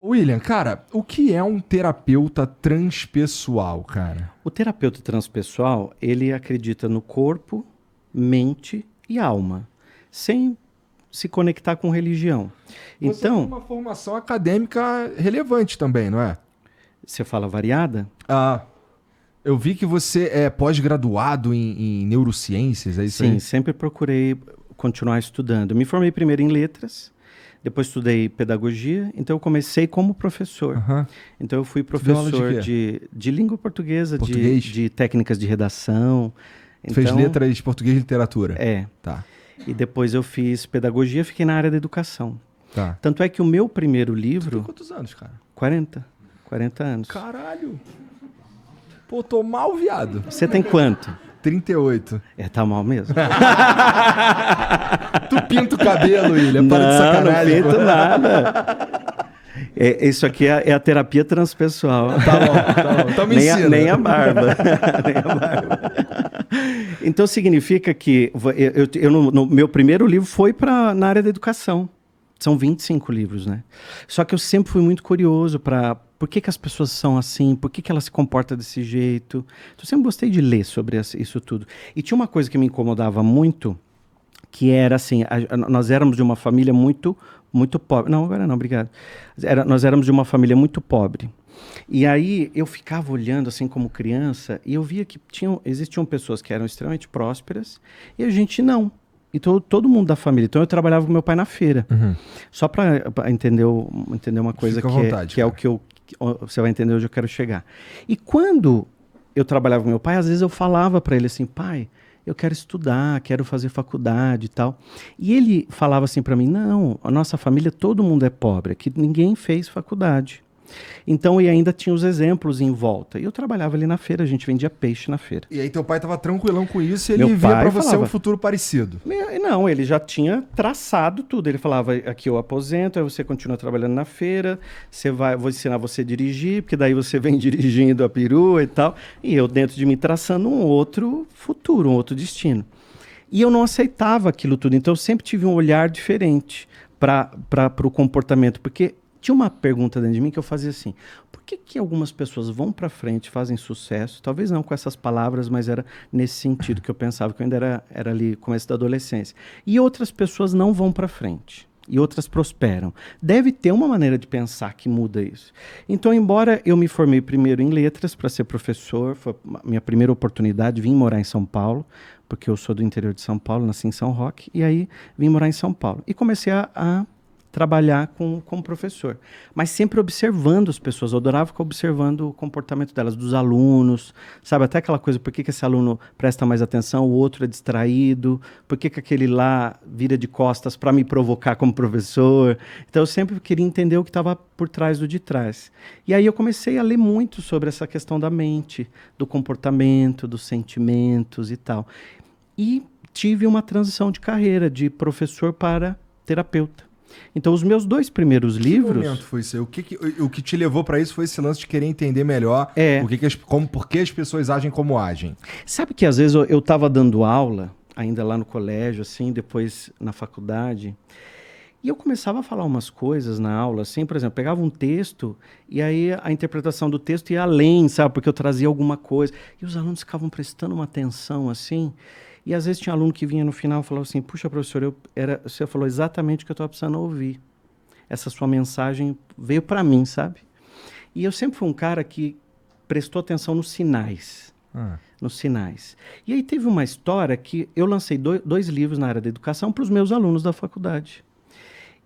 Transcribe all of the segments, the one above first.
William, cara, o que é um terapeuta transpessoal, cara? O terapeuta transpessoal, ele acredita no corpo, mente e alma, sem se conectar com religião. Você tem Então, uma formação acadêmica relevante também, não é? você fala variada? Ah, eu vi que você é pós-graduado em neurociências, é isso Sim, aí? sempre procurei continuar estudando. Me formei primeiro em letras, depois estudei pedagogia, então eu comecei como professor. Aham. Então eu fui deu aula de professor quê? de língua portuguesa, Português? de técnicas de redação. Fez Então, letras português e literatura? é. Tá, E depois eu fiz pedagogia, fiquei na área da educação. tá. Tanto é que o meu primeiro Tu tem livro, quantos anos, cara? 40 anos. Caralho! Pô, tô mal, viado. Você tem quanto? 38. É, tá mal mesmo. Tu pinta o cabelo, William, para de Não, sacanagem. não pô. feito nada. Isso aqui é a terapia transpessoal. Tá bom, tá bom. Então me ensina. Nem a barba. Nem a barba. Então significa que no meu primeiro livro foi na área da educação. São 25 livros, né? Só que eu sempre fui muito curioso para por que as pessoas são assim, por que elas se comportam desse jeito. Então, eu sempre gostei de ler sobre isso tudo. E tinha uma coisa que me incomodava muito, que era assim, nós éramos de uma família muito pobre. Não, agora não, obrigado. Nós éramos de uma família muito pobre. E aí eu ficava olhando assim como criança e eu via que existiam pessoas que eram extremamente prósperas e a gente não. E todo mundo da família. Então eu trabalhava com meu pai na feira. Uhum. Só para entender uma coisa Fica à vontade, que é o cara. você vai entender onde eu quero chegar. E quando eu trabalhava com meu pai, às vezes eu falava para ele assim, pai, eu quero estudar, quero fazer faculdade e tal. E ele falava assim para mim, não, a nossa família, todo mundo é pobre, que ninguém fez faculdade. Então, e ainda tinha os exemplos em volta. E eu trabalhava ali na feira, a gente vendia peixe na feira. E aí teu pai tava tranquilão com isso e ele Meu via pai pra você falava- um futuro parecido. Não, ele já tinha traçado tudo. Ele falava, aqui eu aposento, aí você continua trabalhando na feira, vou ensinar você a dirigir, porque daí você vem dirigindo a perua e tal. E eu dentro de mim traçando um outro futuro, um outro destino. E eu não aceitava aquilo tudo, então eu sempre tive um olhar diferente para o comportamento, porque tinha uma pergunta dentro de mim que eu fazia assim, por que algumas pessoas vão para frente, fazem sucesso, talvez não com essas palavras, mas era nesse sentido que eu pensava, que eu ainda era ali começo da adolescência, e outras pessoas não vão para frente, e outras prosperam. Deve ter uma maneira de pensar que muda isso. Então, embora eu me formei primeiro em letras para ser professor, foi a minha primeira oportunidade, vim morar em São Paulo, porque eu sou do interior de São Paulo, nasci em São Roque, e aí vim morar em São Paulo. E comecei a trabalhar como professor, mas sempre observando as pessoas, eu adorava ficar observando o comportamento delas, dos alunos, sabe, até aquela coisa, por que esse aluno presta mais atenção, o outro é distraído, por que aquele lá vira de costas para me provocar como professor, então eu sempre queria entender o que estava por trás do de trás. E aí eu comecei a ler muito sobre essa questão da mente, do comportamento, dos sentimentos e tal, e tive uma transição de carreira, de professor para terapeuta. Então, os meus 2 primeiros livros... Que momento foi isso aí? O que te levou pra isso foi esse lance de querer entender melhor por que as pessoas agem como agem. Sabe que às vezes eu estava dando aula, ainda lá no colégio, assim, depois na faculdade, e eu começava a falar umas coisas na aula, assim, por exemplo, pegava um texto e aí a interpretação do texto ia além, sabe? Porque eu trazia alguma coisa. E os alunos ficavam prestando uma atenção, assim... E às vezes tinha aluno que vinha no final e falava assim, puxa, professor, você falou exatamente o que eu estava precisando ouvir. Essa sua mensagem veio para mim, sabe? E eu sempre fui um cara que prestou atenção nos sinais. Nos sinais. E aí teve uma história que eu lancei 2 livros na área da educação para os meus alunos da faculdade.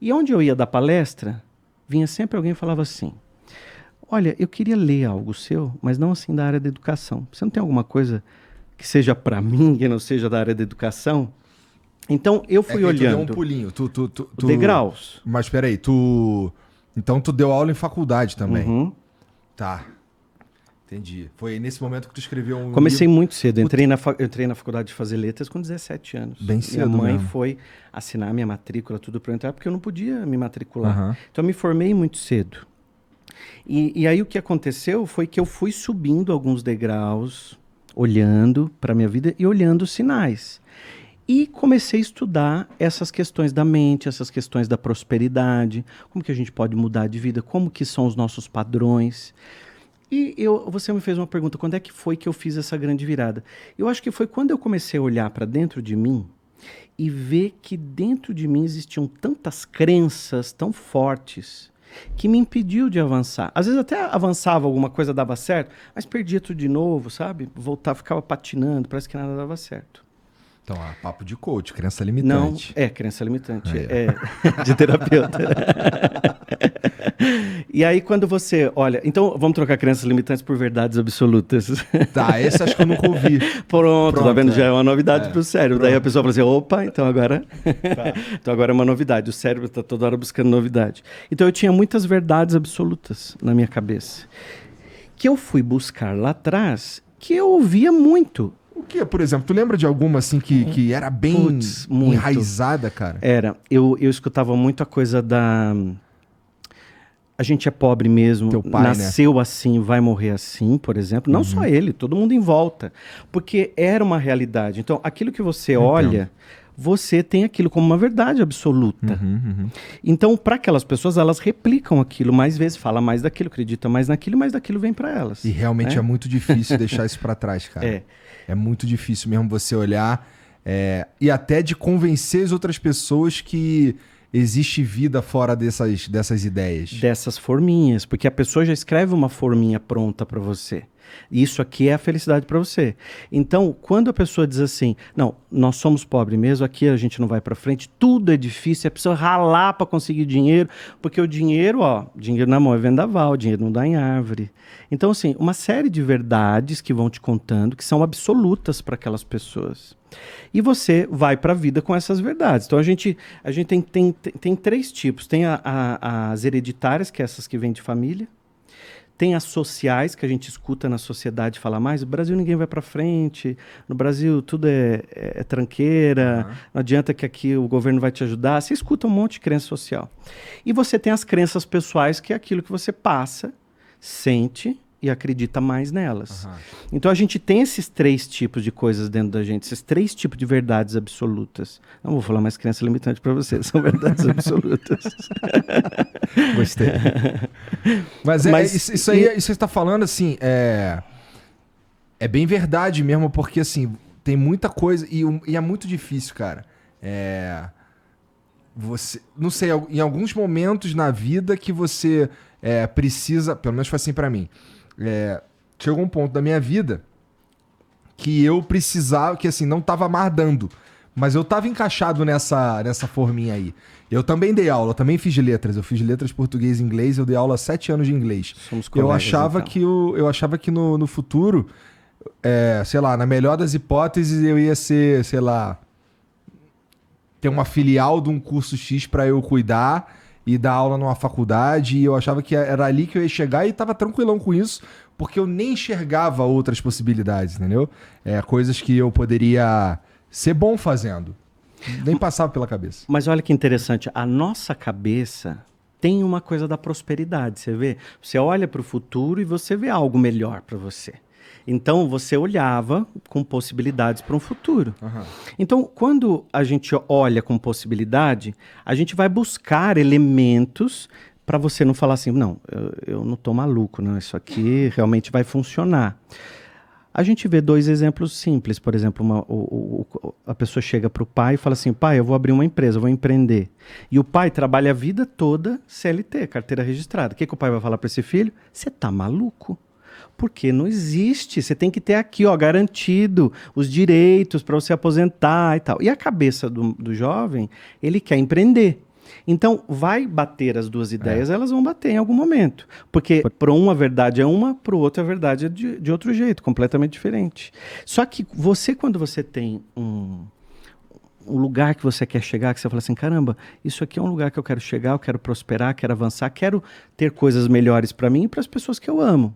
E onde eu ia dar palestra, vinha sempre alguém e falava assim, olha, eu queria ler algo seu, mas não assim da área da educação. Você não tem alguma coisa... que seja para mim, que não seja da área da educação. Então, eu fui olhando... Tu deu um pulinho. Degraus. Mas peraí, então tu deu aula em faculdade também. Uhum. Tá. Entendi. Foi nesse momento que tu escreveu um Comecei livro... muito cedo. Entrei na faculdade de fazer letras com 17 anos. Bem cedo Minha mãe mesmo. foi assinar minha matrícula, tudo para eu entrar, porque eu não podia me matricular. Aham. Então, eu me formei muito cedo. E aí, o que aconteceu foi que eu fui subindo alguns degraus... olhando para a minha vida e olhando os sinais. E comecei a estudar essas questões da mente, essas questões da prosperidade, como que a gente pode mudar de vida, como que são os nossos padrões. E você me fez uma pergunta, quando é que foi que eu fiz essa grande virada? Eu acho que foi quando eu comecei a olhar para dentro de mim e ver que dentro de mim existiam tantas crenças tão fortes que me impediu de avançar. Às vezes até avançava, alguma coisa dava certo, mas perdia tudo de novo, sabe? Voltava, ficava patinando, parece que nada dava certo. Então, papo de coach, crença limitante. Não, crença limitante, de terapeuta. E aí quando você olha... Então, vamos trocar crenças limitantes por verdades absolutas. Tá, esse acho que eu nunca ouvi. Pronto, tá vendo? Já é uma novidade pro cérebro. Pronto. Daí a pessoa fala assim, opa, então agora... então agora é uma novidade. O cérebro tá toda hora buscando novidade. Então eu tinha muitas verdades absolutas na minha cabeça. Que eu fui buscar lá atrás, que eu ouvia muito. O que, por exemplo? Tu lembra de alguma assim que era bem enraizada, cara? Era. Eu escutava muito a coisa da... A gente é pobre mesmo, teu pai, nasceu assim, vai morrer assim, por exemplo. Não só ele, todo mundo em volta. Porque era uma realidade. Então, aquilo que você olha, você tem aquilo como uma verdade absoluta. Então, para aquelas pessoas, elas replicam aquilo mais vezes, fala mais daquilo, acredita mais naquilo, mais daquilo vem para elas. E realmente é muito difícil deixar isso para trás, cara. É muito difícil mesmo você olhar e até de convencer as outras pessoas que existe vida fora dessas ideias. Dessas forminhas, porque a pessoa já escreve uma forminha pronta para você. Isso aqui é a felicidade para você. Então, quando a pessoa diz assim, não, nós somos pobres mesmo, aqui a gente não vai para frente, tudo é difícil, a pessoa ralar para conseguir dinheiro, porque o dinheiro, dinheiro na mão é vendaval, dinheiro não dá em árvore. Então, assim, uma série de verdades que vão te contando, que são absolutas para aquelas pessoas. E você vai para a vida com essas verdades. Então, a gente tem três tipos. Tem as hereditárias, que é essas que vêm de família. Tem as sociais, que a gente escuta na sociedade falar mais. No Brasil ninguém vai para frente. No Brasil tudo é tranqueira. Não adianta que aqui o governo vai te ajudar. Você escuta um monte de crença social. E você tem as crenças pessoais, que é aquilo que você passa, sente e acredita mais nelas. Então a gente tem esses três tipos de coisas dentro da gente, esses três tipos de verdades absolutas. Não vou falar mais crença limitante para você, são verdades absolutas. Gostei. Mas isso aí, isso que você está falando, assim, é bem verdade mesmo, porque assim, tem muita coisa e é muito difícil, cara. Você, não sei, em alguns momentos na vida que você precisa, pelo menos foi assim para mim. Chegou um ponto da minha vida que eu precisava, que assim, não tava mais dando, mas eu tava encaixado nessa forminha aí. Eu também dei aula, eu também fiz letras, eu fiz letras português e inglês, eu dei aula 7 anos de inglês. Somos colegas, eu achava que no futuro, sei lá, na melhor das hipóteses eu ia ser, sei lá, ter uma filial de um curso X para eu cuidar e dar aula numa faculdade, e eu achava que era ali que eu ia chegar e tava tranquilão com isso, porque eu nem enxergava outras possibilidades, entendeu? Coisas que eu poderia ser bom fazendo. Nem passava pela cabeça. Mas olha que interessante, a nossa cabeça tem uma coisa da prosperidade, você vê? Você olha para o futuro e você vê algo melhor para você. Então, você olhava com possibilidades para um futuro. Então, quando a gente olha com possibilidade, a gente vai buscar elementos para você não falar assim, não, eu não estou maluco, não, isso aqui realmente vai funcionar. A gente vê dois exemplos simples. Por exemplo, a pessoa chega para o pai e fala assim, pai, eu vou abrir uma empresa, eu vou empreender. E o pai trabalha a vida toda CLT, carteira registrada. O que o pai vai falar para esse filho? Você está maluco? Porque não existe, você tem que ter aqui, garantido os direitos para você aposentar e tal. E a cabeça do jovem, ele quer empreender. Então, vai bater as duas ideias, elas vão bater em algum momento. Porque para uma verdade é uma, para o outro a verdade é de outro jeito, completamente diferente. Só que você, quando você tem um lugar que você quer chegar, que você fala assim, caramba, isso aqui é um lugar que eu quero chegar, eu quero prosperar, quero avançar, quero ter coisas melhores para mim e para as pessoas que eu amo.